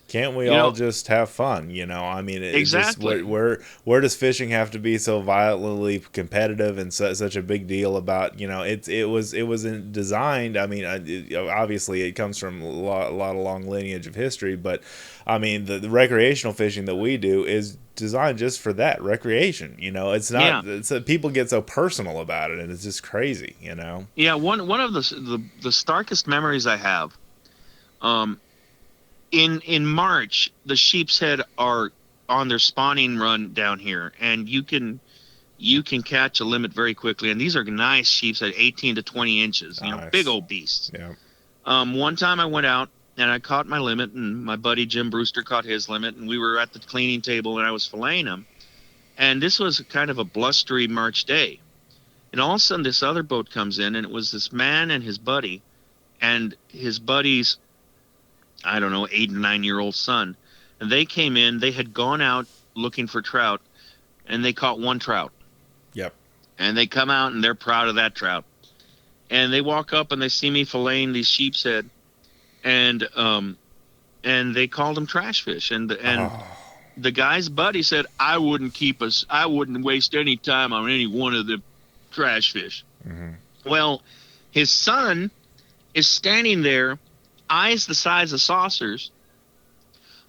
Can't we all just have fun? Exactly. Just, where does fishing have to be so violently competitive and such a big deal about? It was designed. Obviously it comes from a lot of long lineage of history, but the recreational fishing that we do is designed just for that recreation. It's not. Yeah. It's people get so personal about it, and it's just crazy. Yeah. One of the starkest memories I have. In March, the sheep's head are on their spawning run down here, and you can catch a limit very quickly. And these are nice sheep's head, 18 to 20 inches, nice. Big old beasts. Yeah. One time I went out and I caught my limit, and my buddy Jim Brewster caught his limit, and we were at the cleaning table, and I was filleting them. And this was kind of a blustery March day, and all of a sudden this other boat comes in, and it was this man and his buddy's, I don't know, 8 and 9 year old son. And they came in, they had gone out looking for trout, and they caught one trout. Yep. And they come out and they're proud of that trout. And they walk up and they see me filleting these sheep's head, and they called them trash fish. And the guy's buddy said, I wouldn't waste any time on any one of the trash fish. Mm-hmm. Well, his son is standing there, eyes the size of saucers,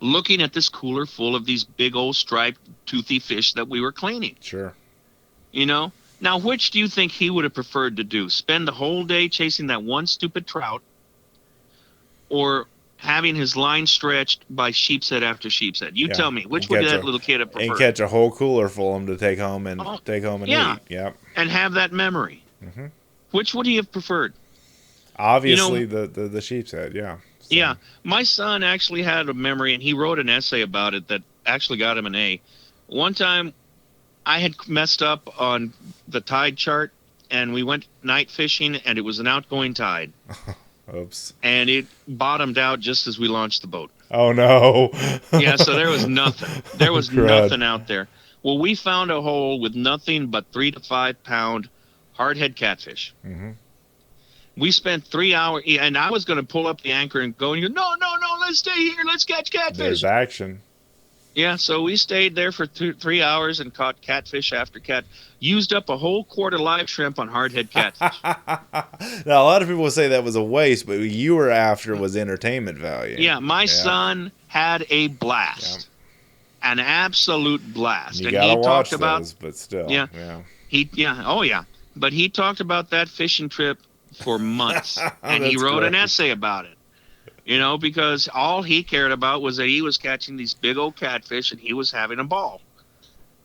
looking at this cooler full of these big old striped toothy fish that we were cleaning. Sure. Now which do you think he would have preferred to do? Spend the whole day chasing that one stupid trout, or having his line stretched by sheep's head after sheep's head? You tell me, which would that little kid have preferred? And catch a whole cooler full of them to take home and eat. Yep. And have that memory. Mm-hmm. Which would he have preferred? Obviously, the sheep's head, yeah. So. Yeah. My son actually had a memory, and he wrote an essay about it that actually got him an A. One time, I had messed up on the tide chart, and we went night fishing, and it was an outgoing tide. Oops. And it bottomed out just as we launched the boat. Oh, no. Yeah, so there was nothing. There was nothing out there. Well, we found a hole with nothing but 3 to 5 pound hardhead catfish. Mm-hmm. We spent 3 hours, and I was going to pull up the anchor and go, and you go, no, let's stay here. Let's catch catfish. There's action. Yeah, so we stayed there for 3 hours and caught catfish after cat. Used up a whole quart of live shrimp on hardhead catfish. Now, a lot of people would say that was a waste, but what you were after was entertainment value. Yeah, my son had a blast. Yeah. An absolute blast. You and gotta he watch talked about those, but still. Yeah. Oh yeah. But he talked about that fishing trip for months. And he wrote an essay about it. You know, because all he cared about was that he was catching these big old catfish and he was having a ball.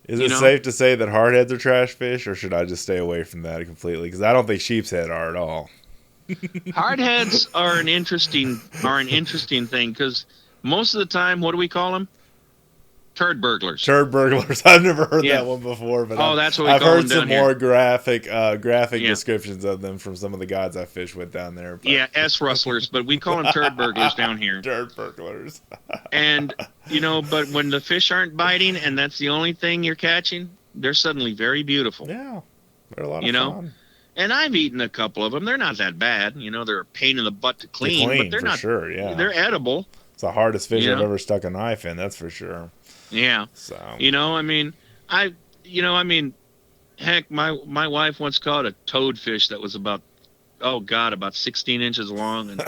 Is it safe to say that hardheads are trash fish, or should I just stay away from that completely? Because I don't think sheep's head are at all. Hardheads are an interesting thing, because most of the time, what do we call them? Turd burglars. Turd burglars. I've never heard that one before, but that's what I've call heard them some down more here. graphic descriptions of them from some of the guys I fish with down there. But. Yeah, rustlers, but we call them turd burglars down here. Turd burglars. And but when the fish aren't biting and that's the only thing you're catching, they're suddenly very beautiful. Yeah, they're a lot of fun. And I've eaten a couple of them. They're not that bad. They're a pain in the butt to clean, but they're not. Sure, yeah. They're edible. It's the hardest fish I've ever stuck a knife in. That's for sure. Yeah. So. Heck, my wife once caught a toadfish that was about 16 inches long, and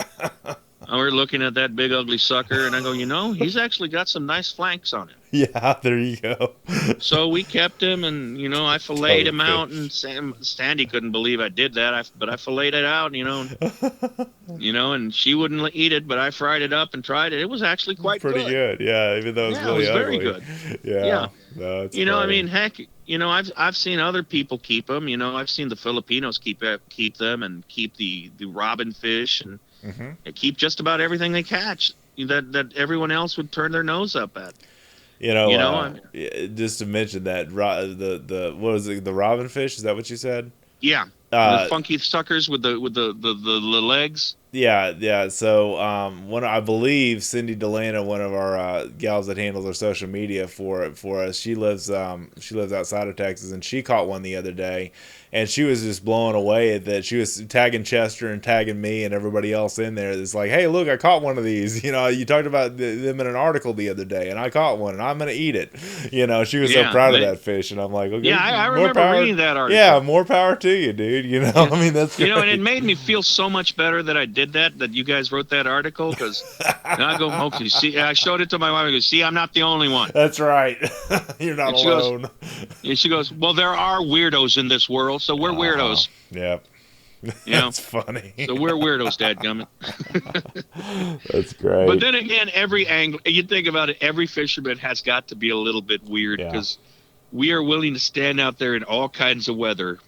we're looking at that big ugly sucker, and I go, he's actually got some nice flanks on him. Yeah, there you go. So we kept him, and I filleted him out, and Sandy couldn't believe I did that. But I filleted it out, and she wouldn't eat it, but I fried it up and tried it. It was actually quite pretty good. Yeah, even though it was really ugly. Very good. Yeah. No, it's funny. Heck, I've seen other people keep them. I've seen the Filipinos keep them and keep the robin fish, and they keep just about everything they catch that everyone else would turn their nose up at. Just to mention that the what was it, the robin fish? Is that what you said? Yeah, the funky suckers with the legs. Yeah. So I believe Cindy Delana, one of our gals that handles our social media for us, she lives outside of Texas, and she caught one the other day, and she was just blown away at that. She was tagging Chester and tagging me and everybody else in there. It's like, hey, look, I caught one of these. You talked about them in an article the other day, and I caught one, and I'm gonna eat it. She was so proud of that fish, and I'm like, okay, yeah, I remember reading that article. Yeah, more power to you, dude. I mean, that's great. And it made me feel so much better that I did that you guys wrote that article, because I go, okay, see, I showed it to my wife. I go, see, I'm not the only one. That's right. You're not alone. And she goes, well, there are weirdos in this world, so we're weirdos. Yeah. That's funny. So we're weirdos, dadgummit. That's great. But then again, every angler, you think about it, every fisherman has got to be a little bit weird, because we are willing to stand out there in all kinds of weather.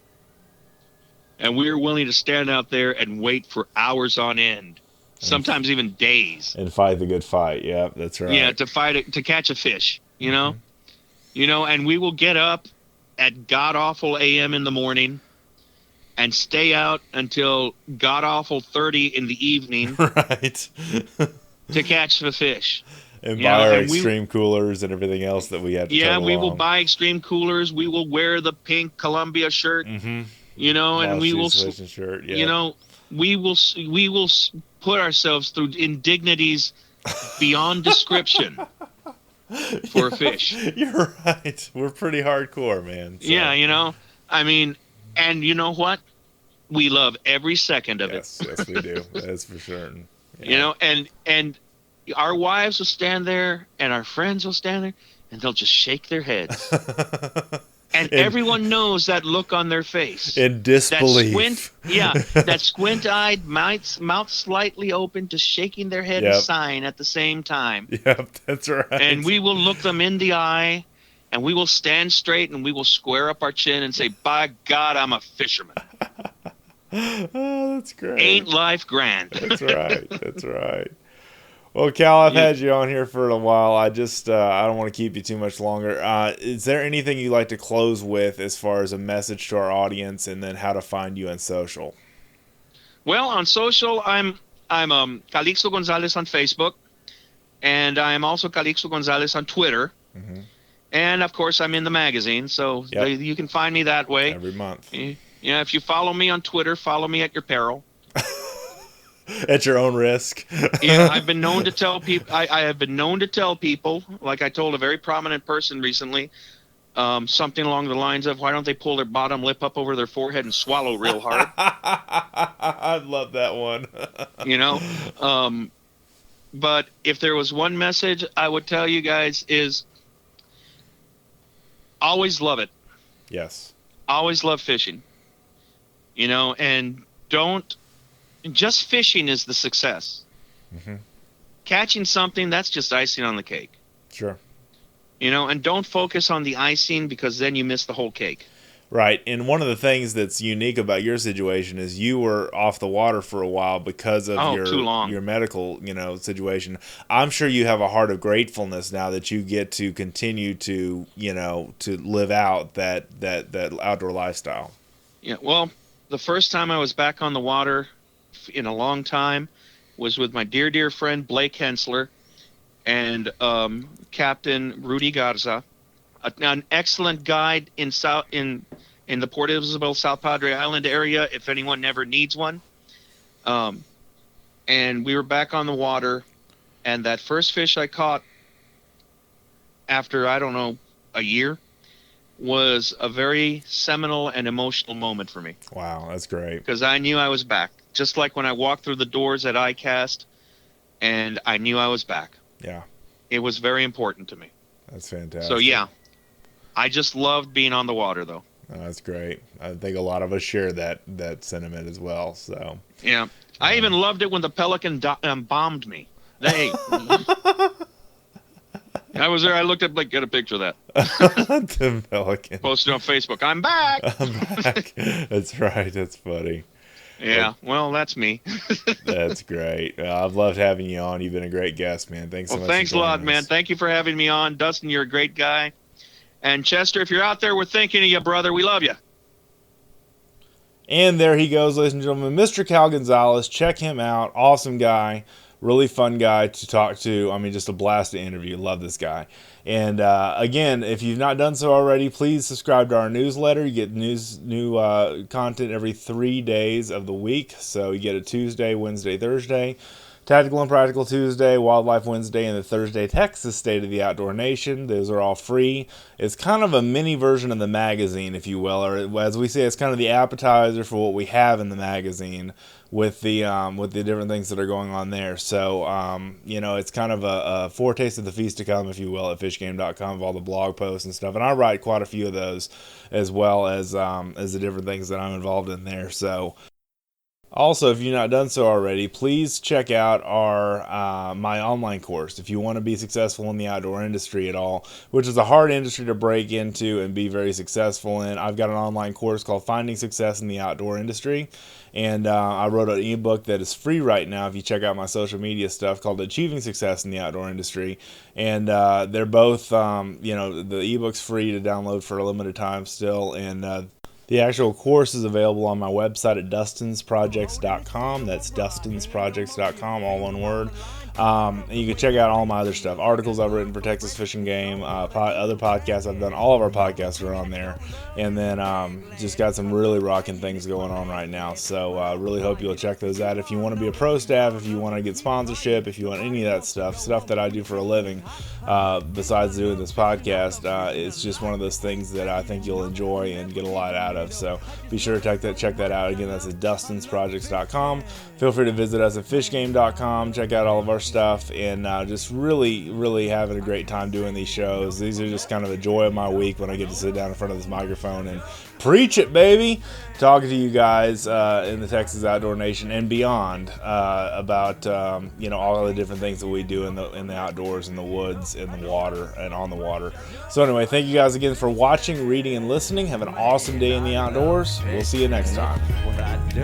And we are willing to stand out there and wait for hours on end, sometimes even days. And fight the good fight. Yeah, that's right. Yeah, to catch a fish, and we will get up at god-awful a.m. in the morning and stay out until god-awful 30 in the evening right. to catch the fish. And buy our extreme coolers and everything else that we have to Yeah, we will buy extreme coolers. We will wear the pink Columbia shirt. Mm-hmm. And we will, shirt, we will put ourselves through indignities beyond description for a fish. You're right. We're pretty hardcore, man. So. Yeah, and you know what? We love every second of it. Yes, we do. That's for sure. And our wives will stand there, and our friends will stand there, and they'll just shake their heads. And everyone knows that look on their face. In disbelief. That squint-eyed, mouth slightly open, just shaking their head and sighing at the same time. Yep, that's right. And we will look them in the eye, and we will stand straight, and we will square up our chin and say, by God, I'm a fisherman. Oh, that's great. Ain't life grand? That's right. That's right. Well, Cal, I've had you on here for a while. I just I don't want to keep you too much longer. Is there anything you'd like to close with as far as a message to our audience, and then how to find you on social? Well, on social, I'm Calixto Gonzales on Facebook, and I'm also Calixto Gonzales on Twitter. Mm-hmm. And of course, I'm in the magazine, so Yep. you can find me that way. Every month. Yeah, if you follow me on Twitter, follow me at your peril. At your own risk. Yeah, I've been known to tell people. I have been known to tell people, like I told a very prominent person recently, something along the lines of, "Why don't they pull their bottom lip up over their forehead and swallow real hard?" I love that one. You know. But if there was one message I would tell you guys is, always love it. Yes. Always love fishing. You know, and don't. Just fishing is the success. Mm-hmm. Catching something, that's just icing on the cake. Sure. You know, and don't focus on the icing, because then you miss the whole cake. Right. And one of the things that's unique about your situation is you were off the water for a while because of your medical, situation. I'm sure you have a heart of gratefulness now that you get to continue to, to live out that outdoor lifestyle. Yeah. Well, the first time I was back on the water in a long time was with my dear friend Blake Hensler and Captain Rudy Garza, an excellent guide in the Port Isabel, South Padre Island area, if anyone ever needs one. And we were back on the water, and that first fish I caught after, I don't know, a year, was a very seminal and emotional moment for me. Wow, that's great. Because I knew I was back. Just like when I walked through the doors at ICAST, and I knew I was back. Yeah. It was very important to me. That's fantastic. So, yeah. I just loved being on the water, though. Oh, that's great. I think a lot of us share that sentiment as well. So yeah. I even loved it when the Pelican bombed me. Hey. I was there. I looked at, get a picture of that. The Pelican. Posted on Facebook. I'm back. I'm back. That's right. That's funny. Yeah. Well, that's me. That's great. I've loved having you on. You've been a great guest, man. Thanks so much. Thanks a lot, man. Thank you for having me on. Dustin, you're a great guy. And Chester, if you're out there, we're thinking of you, brother. We love you. And there he goes, ladies and gentlemen, Mr. Cal Gonzales. Check him out. Awesome guy. Really fun guy to talk to. I mean, just a blast to interview. Love this guy. And again, if you've not done so already, please subscribe to our newsletter. You get new content every 3 days of the week. So you get a Tuesday, Wednesday, Thursday. Tactical and Practical Tuesday, Wildlife Wednesday, and the Thursday Texas State of the Outdoor Nation. Those are all free. It's kind of a mini version of the magazine, if you will, or as we say, it's kind of the appetizer for what we have in the magazine with the different things that are going on there. So, it's kind of a foretaste of the feast to come, if you will, at fishgame.com of all the blog posts and stuff. And I write quite a few of those, as well as the different things that I'm involved in there. So. Also, if you've not done so already, please check out our my online course if you want to be successful in the outdoor industry at all, which is a hard industry to break into and be very successful in. I've got an online course called Finding Success in the Outdoor Industry, and I wrote an ebook that is free right now if you check out my social media stuff called Achieving Success in the Outdoor Industry. And they're both, the ebook's free to download for a limited time still, and the actual course is available on my website at dustinsprojects.com. That's dustinsprojects.com, all one word. And you can check out all my other stuff. Articles I've written for Texas Fish and Game, other podcasts I've done. All of our podcasts are on there. And then just got some really rocking things going on right now. So really hope you'll check those out. If you want to be a pro staff, if you want to get sponsorship, if you want any of that stuff that I do for a living, besides doing this podcast, it's just one of those things that I think you'll enjoy and get a lot out of. So be sure to check that out. Again, that's at dustinsprojects.com. Feel free to visit us at fishgame.com. Check out all of our stuff, and just really having a great time doing these shows. These are just kind of the joy of my week when I get to sit down in front of this microphone and preach it, baby, talking to you guys in the Texas Outdoor Nation and beyond about all of the different things that we do in the outdoors, in the woods, in the water, and on the water. So anyway, thank you guys again for watching, reading, and listening. Have an awesome day in the outdoors. We'll see you next time. What I do.